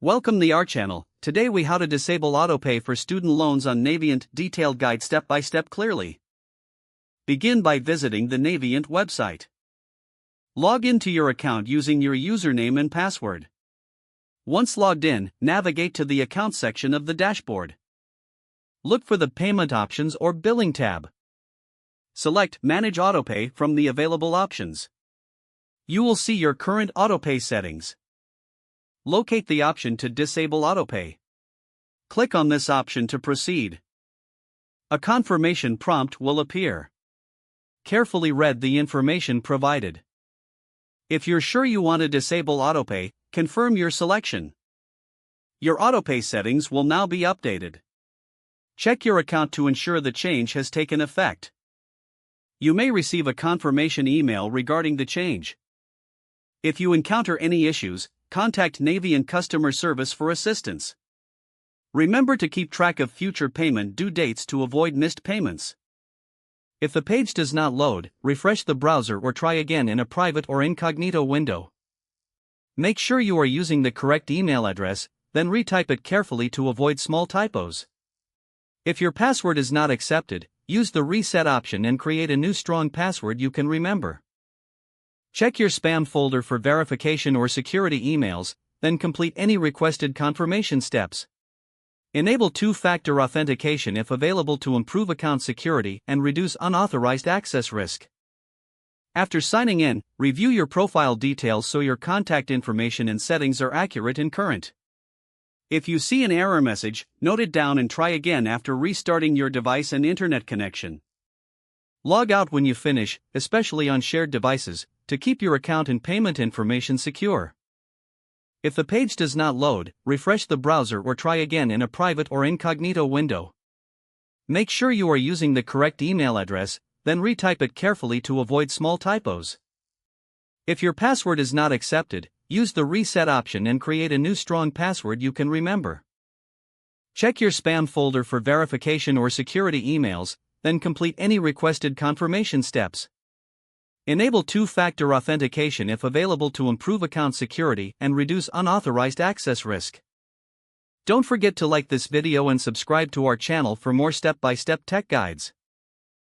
Welcome to our channel. Today we how to disable autopay for student loans on Navient. Detailed guide step by step clearly. Begin by visiting the Navient website. Log into your account using your username and password. Once logged in, navigate to the account section of the dashboard. Look for the payment options or billing tab. Select Manage Autopay from the available options. You will see your current autopay settings. Locate the option to disable autopay. Click on this option to proceed. A confirmation prompt will appear. Carefully read the information provided. If you're sure you want to disable autopay, confirm your selection. Your autopay settings will now be updated. Check your account to ensure the change has taken effect. You may receive a confirmation email regarding the change. If you encounter any issues, contact Navient customer service for assistance. Remember to keep track of future payment due dates to avoid missed payments. If the page does not load, refresh the browser or try again in a private or incognito window. Make sure you are using the correct email address, then retype it carefully to avoid small typos. If your password is not accepted, use the reset option and create a new strong password you can remember. Check your spam folder for verification or security emails, then complete any requested confirmation steps. Enable two-factor authentication if available to improve account security and reduce unauthorized access risk. After signing in, review your profile details so your contact information and settings are accurate and current. If you see an error message, note it down and try again after restarting your device and internet connection. Log out when you finish, especially on shared devices, to keep your account and payment information secure. If the page does not load, refresh the browser or try again in a private or incognito window. Make sure you are using the correct email address, then retype it carefully to avoid small typos. If your password is not accepted, use the reset option and create a new strong password you can remember. Check your spam folder for verification or security emails, then complete any requested confirmation steps. Enable two-factor authentication if available to improve account security and reduce unauthorized access risk. Don't forget to like this video and subscribe to our channel for more step-by-step tech guides.